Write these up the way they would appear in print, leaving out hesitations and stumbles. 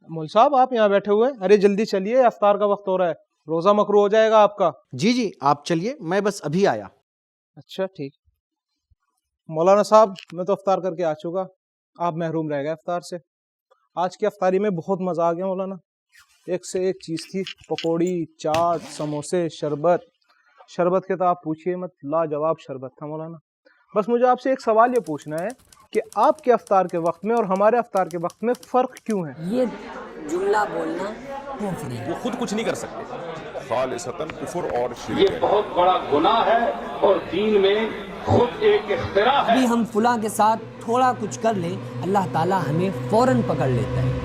मौल साहब आप यहाँ बैठे हुए, अरे जल्दी चलिए, इफ्तार का वक्त हो रहा है, रोजा मकरू हो जाएगा आपका। जी जी आप चलिए, मैं बस अभी आया। अच्छा ठीक। मौलाना साहब मैं तो इफ्तार करके आ चुका, आप महरूम रह गए इफ्तार से। आज की इफ्तारी में बहुत मजा आ गया मौलाना, एक से एक चीज थी, पकौड़ी, चाट, समोसे, शरबत। शरबत के तो आप पूछिए मत, लाजवाब शरबत था मौलाना। बस मुझे आपसे एक सवाल ये पूछना है कि आपके इफ्तार के वक्त में और हमारे इफ्तार के वक्त में फर्क क्यों है? ये जुमला बोलना कुफ्र है। वो खुद कुछ नहीं कर सकते, खालिसतन कुफ्र और शिर्क ये है। बहुत बड़ा गुनाह है और दीन में खुद एक इख्तिरा है। अभी हम फुला के साथ थोड़ा कुछ कर लें, अल्लाह ताला हमें फौरन पकड़ लेता है।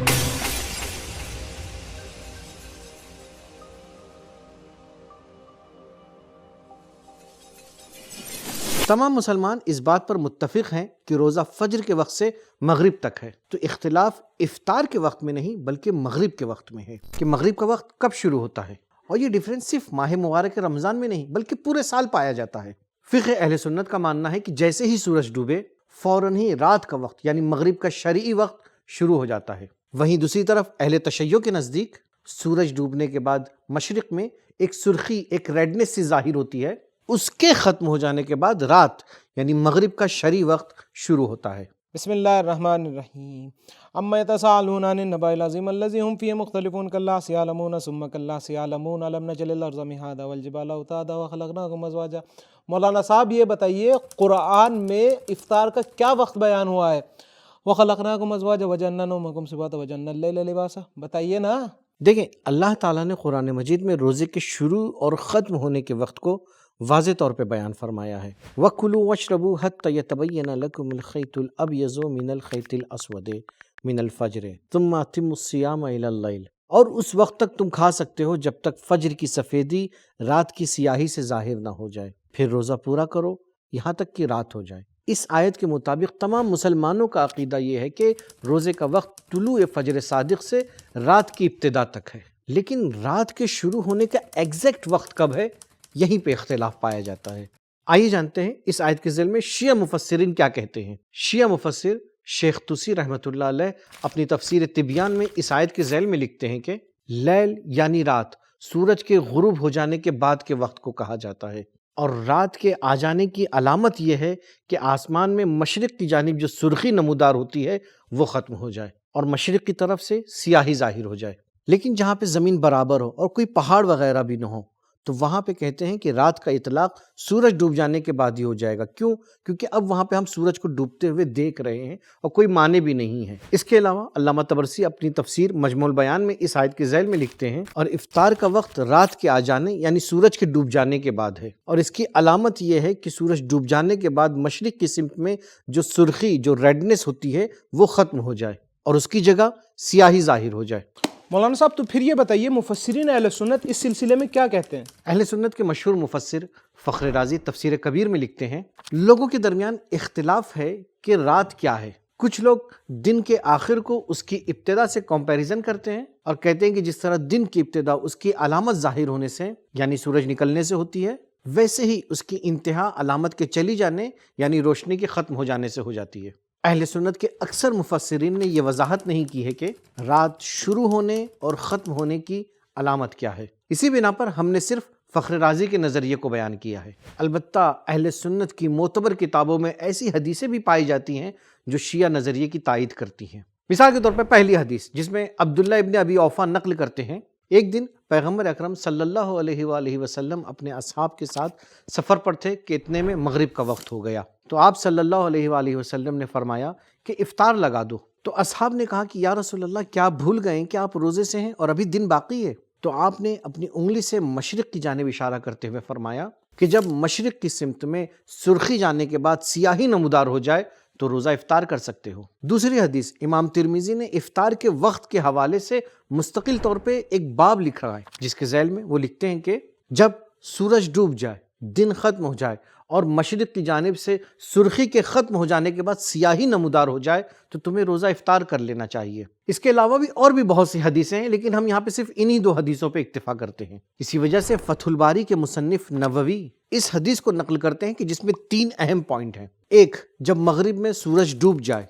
तमाम मुसलमान इस बात पर मुत्तफिक हैं कि रोज़ा फजर के वक्त से मगरिब तक है, तो इख्तिलाफ इफ्तार के वक्त में नहीं बल्कि मगरिब के वक्त में है कि मगरिब का वक्त कब शुरू होता है। और ये डिफरेंस सिर्फ माह मुबारक रमज़ान में नहीं बल्कि पूरे साल पाया जाता है। फ़िक़्ह अहले सुन्नत का मानना है कि जैसे ही सूरज डूबे फ़ौरन ही रात का वक्त यानी मगरिब का शरई वक्त शुरू हो जाता है। वहीं दूसरी तरफ अहले तशय्यो के नज़दीक सूरज डूबने के बाद मशरिक़ में एक सुर्खी, एक रेडनेस सी ज़ाहिर होती है, उसके ख़त्म हो जाने के बाद रात यानी मगरिब का शरई वक्त शुरू होता है। बिस्मिल्लाहिर्रहमानिर्रहीम। अम्मा यतसाअलून अनिन नबइल अज़ीम अल्लज़ी हुम फ़ीहि मुख्तलिफ़ून कल्ला सयअलमून सुम्मा कल्ला सयअलमून अलम नजअलिल अर्ज़ मिहादा वल जिबाला औतादा व खलक़नाकुम अज़वाजा। मौलाना साहब ये बताइए, कुरान में इफ्तार का क्या वक्त बयान हुआ है? व खलक़नाकुम अज़वाजा व जअलना नौमकुम सुबाता व जअलना अल-लैला लिबासा, बताइए ना। देखें, अल्लाह ताला ने कुरान मजीद में रोज़े के शुरू और ख़त्म होने के वक्त को वाज़े तौर पे बयान फरमाया है। वकुलू वशरबू हत्ता यतबय्यन लकुमुल खैतुल अबयज़ु मिनल खैतिल अस्वदि मिनल फज्र तुम्मा अतिम्मुस सियाम इलल लैल। और उस वक्त तक तुम खा सकते हो जब तक फज्र की सफ़ेदी रात की सियाही से ज़ाहिर ना हो जाए, फिर रोज़ा पूरा करो यहाँ तक कि रात हो जाए। इस आयत के मुताबिक तमाम मुसलमानों का अक़ीदा ये है कि रोज़े का वक्त तुलूए फ़ज्र सादिक़ से रात की इब्तिदा तक है, लेकिन रात के शुरू होने का एग्जैक्ट वक्त कब है, यहीं पे इख्तिलाफ पाया जाता है। आइए जानते हैं इस आयत के ज़िल में शिया मुफस्सिरीन क्या कहते हैं। शिया मुफस्सिर शेख तुसी रहमतुल्लाह अलैह अपनी तफसीर तिबियान में इस आयत के ज़ैल में लिखते हैं कि लैल यानी रात सूरज के गुरूब हो जाने के बाद के वक्त को कहा जाता है, और रात के आ जाने की अलामत यह है कि आसमान में मशरिक़ की जानिब जो सुर्खी नमूदार होती है वो ख़त्म हो जाए और मशरिक़ की तरफ से सियाही ज़ाहिर हो जाए। लेकिन जहाँ पे ज़मीन बराबर हो और कोई पहाड़ वगैरह भी न हो तो वहाँ पे कहते हैं कि रात का इतलाक़ सूरज डूब जाने के बाद ही हो जाएगा। क्यों? क्योंकि अब वहाँ पे हम सूरज को डूबते हुए देख रहे हैं और कोई माने भी नहीं है। इसके अलावा अल्लामा तबरसी अपनी तफसीर मजमुल बयान में इस आयत के ज़ैल में लिखते हैं, और इफ्तार का वक्त रात के आ जाने यानी सूरज के डूब जाने के बाद है, और इसकी अलामत यह है कि सूरज डूब जाने के बाद मशरिक़ की सिमत में जो सुर्खी, जो रेडनेस होती है वो ख़त्म हो जाए और उसकी जगह सियाही ज़ाहिर हो जाए। मौलाना साहब तो फिर ये बताइए, मुफस्सिरीन अहले सुन्नत इस सिलसिले में क्या कहते हैं? अहले सुन्नत के मशहूर मुफस्सिर फ़ख्र राज़ी तफसीर कबीर में लिखते हैं, लोगों के दरमियान इख्तिलाफ है कि रात क्या है। कुछ लोग दिन के आखिर को उसकी इब्तिदा से कंपैरिजन करते हैं और कहते हैं कि जिस तरह दिन की इब्तिदा उसकी अलामत ज़ाहिर होने से यानी सूरज निकलने से होती है, वैसे ही उसकी इंतहा अलामत के चली जाने यानी रोशनी के ख़त्म हो जाने से हो जाती है। अहले सुन्नत के अक्सर मुफस्सिरीन ने यह वजाहत नहीं की है कि रात शुरू होने और ख़त्म होने की अलामत क्या है। इसी बिना पर हमने सिर्फ फ़ख्र राज़ी के नज़रिए को बयान किया है। अलबत्ता अहले सुन्नत की मोतबर किताबों में ऐसी हदीसें भी पाई जाती हैं जो शिया नज़रिए की तायद करती हैं। मिसाल के तौर पर पहली हदीस जिसमें अब्दुल्ला इब्न अबी औफ़ा नक़ल करते हैं, एक दिन पैगम्बर अकरम सल्लल्लाहु अलैहि वसल्लम अपने असहाब के साथ सफ़र पर थे कि इतने में मगरिब का वक्त हो गया, तो आप सल्लल्लाहु अलैहि वसल्लम ने फरमाया कि इफ्तार लगा दो। तो असहाब ने कहा कि या रसूलल्लाह, क्या आप भूल गए कि आप रोज़े से हैं और अभी दिन बाकी है? तो आपने अपनी उंगली से मशरिक़ की जानिब इशारा करते हुए फरमाया कि जब मशरिक़ की सिमत में सुर्खी जाने के बाद सियाही नमूदार हो जाए तो रोज़ा इफ्तार कर सकते हो। दूसरी हदीस इमाम तिरमिज़ी ने इफ्तार के वक्त के हवाले से मुस्तकिल तौर पे एक बाब लिखा है, जिसके ज़ैल में वो लिखते हैं कि जब सूरज डूब जाए, दिन ख़त्म हो जाए और मशरिक़ की जानिब से सुर्खी के ख़त्म हो जाने के बाद सियाही नमूदार हो जाए तो तुम्हें रोज़ा इफ्तार कर लेना चाहिए। इसके अलावा भी और भी बहुत सी हदीसें हैं, लेकिन हम यहाँ पे सिर्फ इन्हीं दो हदीसों पे इक्तिफा करते हैं। इसी वजह से फतहुल बारी के मुसन्निफ नववी इस हदीस को नकल करते हैं कि जिसमें 3 अहम पॉइंट हैं। 1, जब मगरिब में सूरज डूब जाए।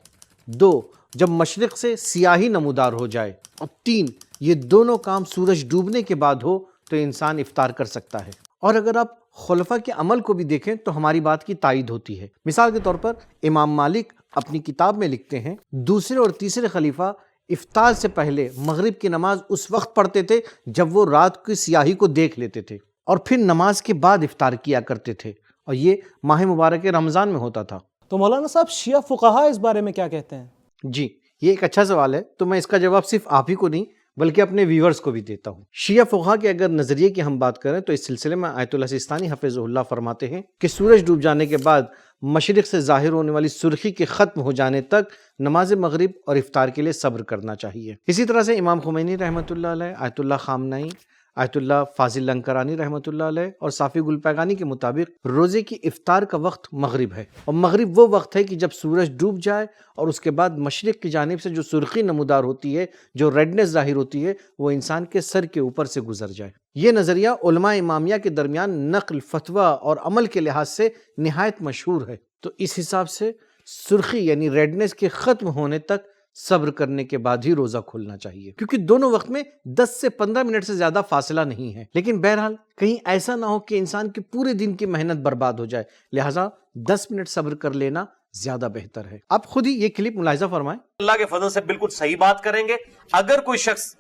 2, جب مشرق سے سیاہی نمودار ہو جائے، اور 3 یہ دونوں کام سورج ڈوبنے کے بعد ہو تو انسان افطار کر سکتا ہے۔ اور اگر آپ خلفاء کے عمل کو بھی دیکھیں تو ہماری بات کی تائید ہوتی ہے۔ مثال کے طور پر امام مالک اپنی کتاب میں لکھتے ہیں دوسرے اور تیسرے خلیفہ افطار سے پہلے مغرب کی نماز اس وقت پڑھتے تھے جب وہ رات کی سیاہی کو دیکھ لیتے تھے، اور پھر نماز کے بعد افطار کیا کرتے تھے، اور یہ ماہ مبارک رمضان میں ہوتا تھا۔ تو مولانا صاحب شیعہ فقہا اس بارے میں کیا کہتے ہیں؟ جی یہ ایک اچھا سوال ہے، تو میں اس کا جواب صرف آپ ہی کو نہیں بلکہ اپنے ویورز کو بھی دیتا ہوں۔ شیعہ فقہا کے اگر نظریے کی ہم بات کریں تو اس سلسلے میں آیت اللہ سیستانی حفظہ اللہ فرماتے ہیں کہ سورج ڈوب جانے کے بعد مشرق سے ظاہر ہونے والی سرخی کے ختم ہو جانے تک نماز مغرب اور افطار کے لیے صبر کرنا چاہیے۔ اسی طرح سے امام خمینی رحمۃ اللہ علیہ، آیت اللہ خامنئی، آیت اللہ فاضل لنکرانی رحمۃ اللہ علیہ اور صافی گلپیگانی کے مطابق روزے کی افطار کا وقت مغرب ہے، اور مغرب وہ وقت ہے کہ جب سورج ڈوب جائے اور اس کے بعد مشرق کی جانب سے جو سرخی نمودار ہوتی ہے، جو ریڈنس ظاہر ہوتی ہے، وہ انسان کے سر کے اوپر سے گزر جائے۔ یہ نظریہ علماء امامیہ کے درمیان نقل، فتویٰ اور عمل کے لحاظ سے نہایت مشہور ہے۔ تو اس حساب سے سرخی یعنی ریڈنس کے ختم ہونے تک صبر کرنے کے بعد ہی روزہ کھولنا چاہیے، کیونکہ دونوں وقت میں 10 سے 15 منٹ سے زیادہ فاصلہ نہیں ہے۔ لیکن بہرحال کہیں ایسا نہ ہو کہ انسان کے پورے دن کی محنت برباد ہو جائے، لہٰذا 10 منٹ صبر کر لینا زیادہ بہتر ہے۔ آپ خود ہی یہ کلپ ملاحظہ فرمائیں۔ اللہ کے فضل سے بالکل صحیح بات کریں گے۔ اگر کوئی شخص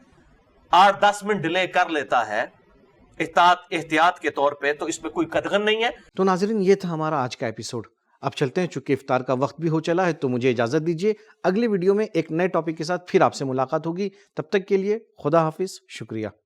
8-10 منٹ ڈیلے کر لیتا ہے احتیاط کے طور پہ تو اس میں کوئی قدغن نہیں ہے۔ تو ناظرین یہ تھا ہمارا آج کا ایپیسوڈ۔ اب چلتے ہیں، چونکہ افطار کا وقت بھی ہو چلا ہے تو مجھے اجازت دیجیے، اگلی ویڈیو میں ایک نئے ٹاپک کے ساتھ پھر آپ سے ملاقات ہوگی۔ تب تک کے لیے خدا حافظ، شکریہ۔